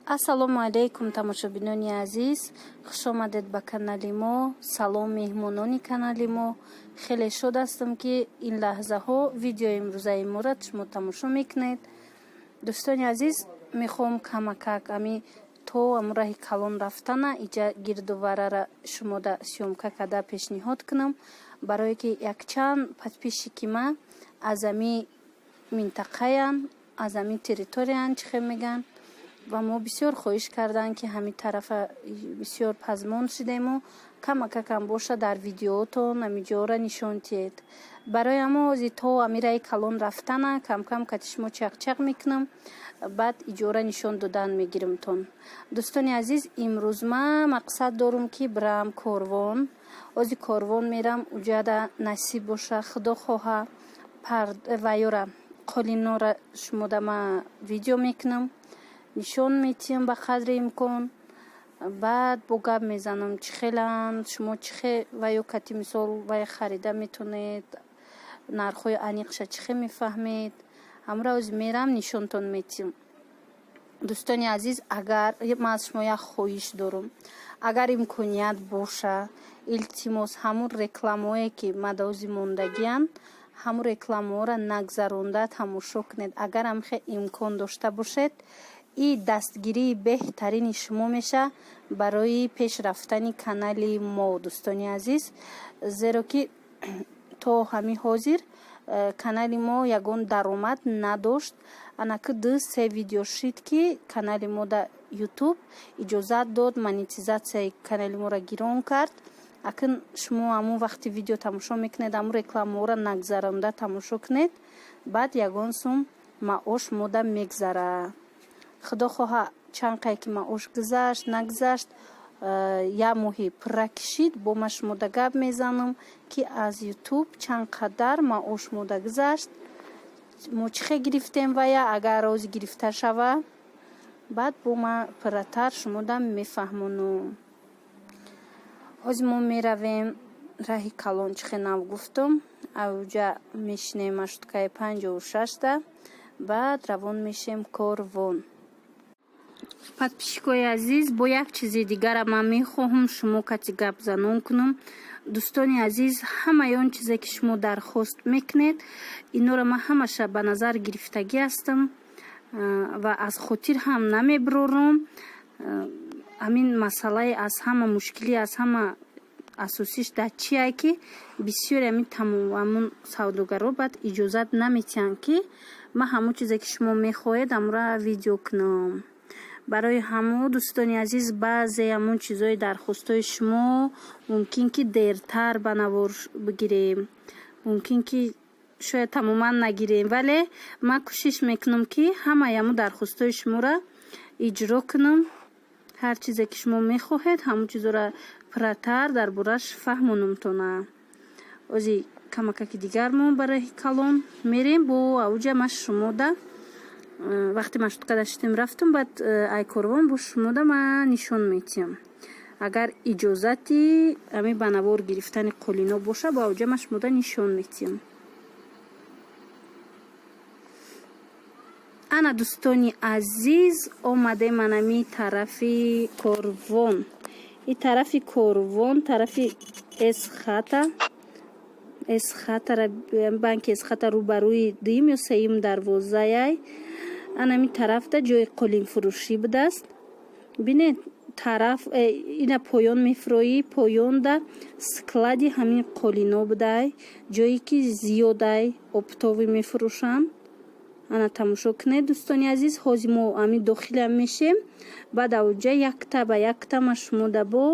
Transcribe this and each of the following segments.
ассалому алайкум тамошобинони азиз, хуш омадед ба канали мо. Салом меҳмонони канали мо. Хеле шод ҳастам ки ин лаҳзаҳо видеои имрӯзаи моро шумо тамошо мекунед. дӯстони азиз, мехоҳам камакак ами то амраҳи калон рафтана иҷа гирдуварара шумода сёмка када пешниҳод кунам, барое ки якчанд подписчики ки ма аз ами минтақаян, аз ами территориян чихе меган ва мо бисёр хоҳиш кардан ки ҳамин тарафа бисёр пазмон шудему, камакакам боша дар видеоотон амиҷора нишон диҳед. барои ҳамо ҳози то амираи калон рафтана камкам катишмо чақчақ мекунам, баъд иҷора нишон додан мегиримтон. дӯстони азиз, имрӯз ма мақсад дорум ки бирам корвон. ҳози корвон мерам, уҷада насиб боша, худо хоҳа вайёра қолинора шумода ма видео мекунам, нишон метиҳам ба қадри имкон. баъд бо гап мезанам чӣ хеланд, шумо чӣ хе вайё кати мисол вай харида метонед, нархҳои аниқша чӣ хе мефаҳмед. ҳамра ҳози мерам нишонтон метиҳам. дӯстони азиз, агар ман аз шумо як хоҳиш дорум, агар имконият боша, илтимос ҳамун рекламаҳое ки мадаози мондагиянд, ҳамун рекламаҳоро нагзаронда тамошо кунед. агар ҳамхе имкон дошта бошед, и дастгирии беҳтарини шумо меша барои пеш рафтани канали мо. дӯстони азиз, зеро ки то ҳамин ҳозир канали мо ягон даромад надошт. анаки 2-3 видео шид ки канали мо да ютуб иҷозат дод монетизатсияи канали моро гирон кард. акин шумо ҳамун вақти видео тамошо мекунед, ҳамун рекламаҳоро нагзаронда тамошо кунед, баъд ягон сум маош мода мегзара. худо хоҳа чанд қай ки маош гузашт нагзашт, я моҳи пурра кишид, бо ма шумода гап мезанам ки аз ютуб чанд қадар маош мода гузашт, мо чӣ хе гирифтем вая, агар рози гирифта шава, баъд бо ма пурратар шумода мефаҳмонам. ҳози мо меравем раҳи калон, чӣ хе нав гуфтам, авҷа мешинем маршруткаи 56-та, баъд равон мешем корвон. подписчикои азиз, бо як чизи дигара ман мехоҳам шумо кати гап занон кунам. дӯстони азиз, ҳамаи он чизе ки шумо дархост мекунед, инора ман ҳамаша ба назар гирифтагӣ ҳастам ва аз хотир ҳам намебирорам. ҳамин масъалаи аз ҳама мушкилӣ, аз ҳама асосиш дар чие ки бисёри ҳамин тамомамун савдогаро баъд иҷозат наметиҳанд ки ман ҳамон чизе ки шумо мехоҳед амра видео кунам. барои ҳамо дӯстони азиз, баъзе ҳамон чизҳои дархостҳои шумо мумкин ки дертар ба навор бигирем, мумкин ки шояд тамоман нагирем, вале ман кӯшиш мекунам ки ҳамаи ҳамон дархостҳои шуморо иҷро кунам. ҳар чизе ки шумо мехоҳед ҳамон чизҳоро пурратар дар бораш фаҳмонамтона. ози камакаки дигар мо барои калон мерем бо авҷа ма шумода вақти маршрутка даштем рафтам, баъд ай корвон бо шумода ма нишон метиҳам. агар иҷозати ами ба навор гирифтани қолино боша, бо авҷа ма шумода нишон метиҳам. ана дӯстони азиз, омадем манами тарафи корвон. и тарафи корвон, тарафи эсхата, банки эсхата рӯбарӯи дуюм ё сеюм дарвозаяй, анами тарафда ҷои қолинфурӯшӣ будааст. бинед тараф ина поён мефурӯӣ, поёнда склади ҳамин қолино будай, ҷое ки зиёдай оптовӣ мефурӯшанд. ана тамошо кунед дӯстони азиз, ҳози мо ҳамин дохилам мешем, баъд авҷа якта ба якта ма шумода бо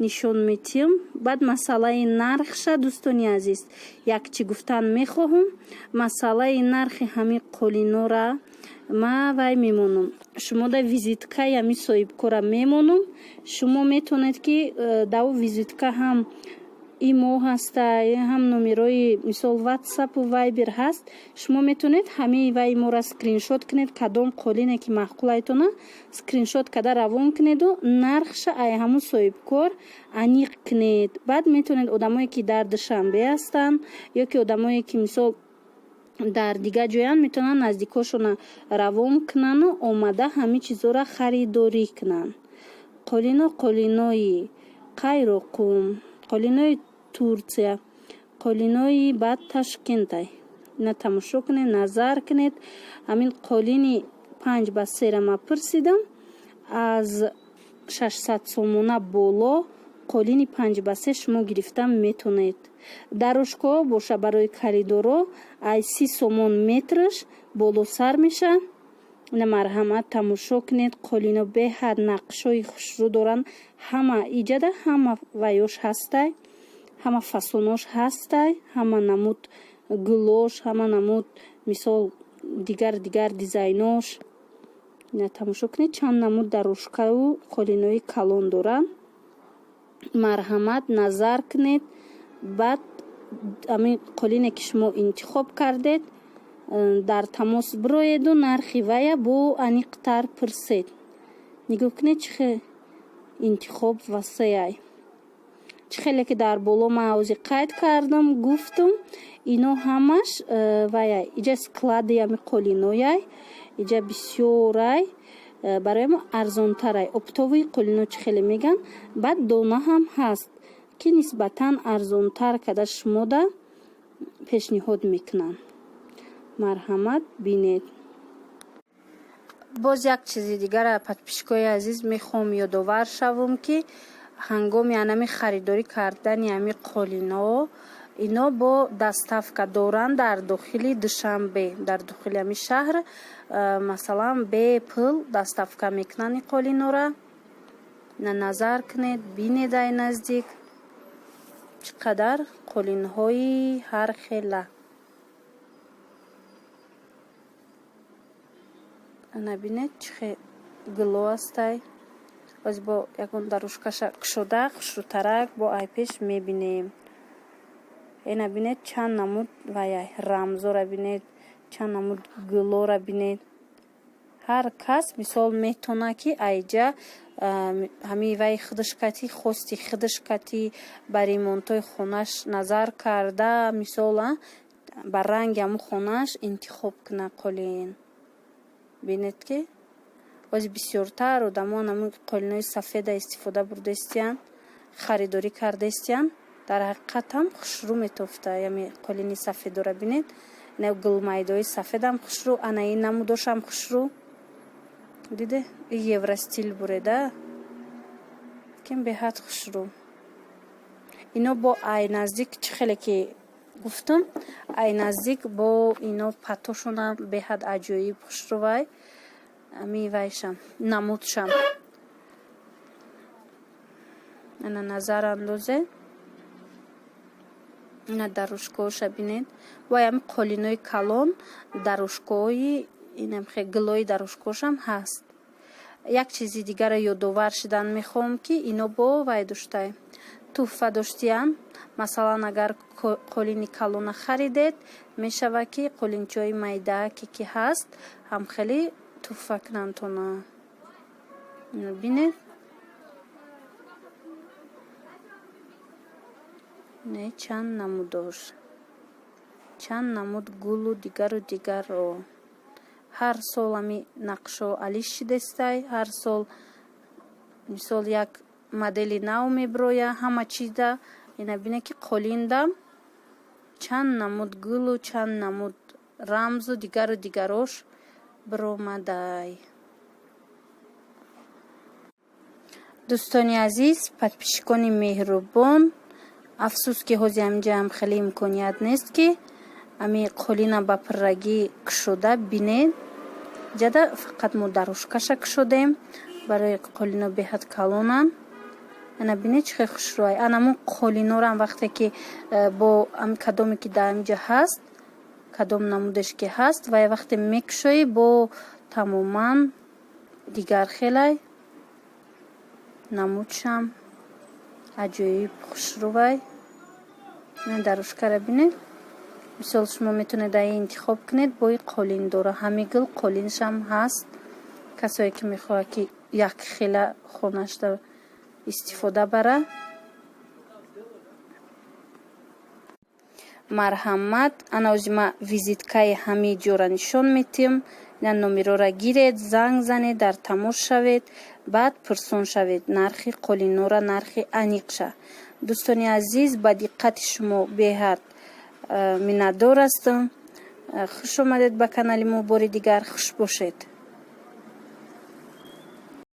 нишон метиҳам. баъд масъалаи нархша дӯстони азиз, як чӣ гуфтан мехоҳам, масъалаи нархи ҳамин қолинора ма вай мемонам. шумода визитка ҳамин соҳибкора мемонам. шумо метонед ки дар визитка ҳам имо ҳаста, ҳам номерои мисол ватсапу вайбер ҳаст. шумо метонед ҳамаи вай иморо скриншот кунед, кадом қолине ки маъқулайтона скриншот када равон кунеду нархша ай ҳамун соҳибкор аниқ кунед. баъд метонед одамое ки дар душанбе ҳастанд ё ки одамое ки мисол дар дигар ҷоян метавонанд наздикошона равон кунанду омада ҳами чизора харидорӣ кунанд. Қолинои Қайроқум, қолинои Турсия, қолинои баъд Ташкентай. Ина тамошо кунед, назар кунед. Ҳамин қолини 5x3 ма пурсидам. Аз 600 сомона боло қолини 5x3 шумо гирифта метавонед. Дарошкаҳо боша барои коридорро аз 30 сомон метраш болосар меша. ина марҳамат тамошо кунед. қолино беҳад нақшҳои хушрӯ доранд. ҳама иҷада ҳама ваёш ҳастай, ҳама фасонош ҳастай, ҳама намуд гулош, ҳама намуд мисол дигар дизайнош. ина тамошо кунед чанд намуд дарошкаву қолинои калон доранд. марҳамат назар кунед. баъд ҳамин қолине ки шумо интихоб кардед дар тамос бироеду нархи вая бо аниқтар пурсед. нигоҳ кунед чӣ хел интихоб васеяй. чӣ хеле ки дар боло ман ози қайд кардам гуфтум. ино ҳамаш ваяй иҷа склади ҳами қолинояй иҷа бисёрай барои мо арзонтарай. оптовии қолино чӣ хеле меган. баъд дона ҳам ҳаст ки нисбатан арзонтар када шумода пешниҳод мекунам. марҳамат бинед. боз як чизи дигара подписчикои азиз мехоҳам ёдовар шавам ки ҳангоми анами харидорӣ кардани ами қолино ино бо доставка доранд дар дохили Душанбе, дар дохили ами шаҳр масалан бе пул доставка мекунанд қолинора. на назар кунед, бинед ай наздик чӣ қадар қолинҳои ҳар хела. набинед чӣ хел гуло астай. оз бо ягон дарошкаша кушода хушрӯтарак бо айпеш мебинем. ина бинед чанд намуд ваяй рамзора бинед, чанд намуд гулора бинед. ҳар кас мисол метона ки айҷа ҳами вай худошкатӣ хости худошкатӣ ба ремонтои хонаш назар карда мисол ба ранги ҳамун хонаш интихоб куна қолин. бинед ки ози бисёртар одамон ҳамун қолинои сафеда истифода бурдастиянд, харидорӣ кардастиянд. дар ҳақиқат ҳам хушрӯ метофта. ями қолини сафедора бинед. ина гулмайдои сафедам хушрӯ, ана ин намудошам хушрӯ. диде евростил буреда ким беҳад хушрӯ. ино бо ай наздик чӣ хеле ки гуфтум ай наздик бо ино патошонам беҳад аҷоиб хушрӯвай ами вайшам намудшам. ана назар андозе. ина дарошкаҳоша бинед. вай ами қолинои калон дарошкаҳои инам хе гулои дарошкаҳошам ҳаст. як чизи дигара ёдовар шидан мехоҳам ки ино бо вай доштай туҳфа доштиянд. масалан агар қолини калона харидед мешава ки қолинчаҳои майдааке ки ҳаст ҳам хеле туҳфа кунандтона. бинед не чанд намудош, чанд намуд гулу дигаро. ҳар сол ами нақшо алиш шидастай. ҳар сол мисол як модели нав мебироя ҳама чизда. ина бина ки қолиндам чанд намуд гулу чанд намуд рамзу дигарош биромадай. дӯстони азиз, подписчикони меҳрубон, афсус ки ҳози ҳаминҷа ҳам хеле имконият нест ки ами қолина ба пуррагӣ кушода бинед. ҷада фақат мо дарошкаша кушодем барои қолино беҳад калонам. ана бинед чӣ хел хушрӯай. анамун қолинорам вақте ки бо кадоме ки дар инҷа ҳаст, кадом намудеш ки ҳаст вай вақте мекушоӣ бо тамоман дигар хелай намудшам аҷоиб хушрӯвай. ина дарошкара бинед. мисол шумо метавонед ай интихоб кунед бои қолин дора. ҳами гул қолиншам ҳаст. касое ки мехоҳад ки як хела хонашда истифода бара. марҳамат. Анаози ма визиткаи ҳамаи ҷора нишон метиҳем. ина номерора гиред, занг занед, дар тамос шавед, баъд пурсон шавед нархи қолинора нархи аниқша. дӯстони азиз, ба диққати шумо беҳад миннатдор ҳастам. хуш омадед ба канали мо. бори дигар хуш бошед.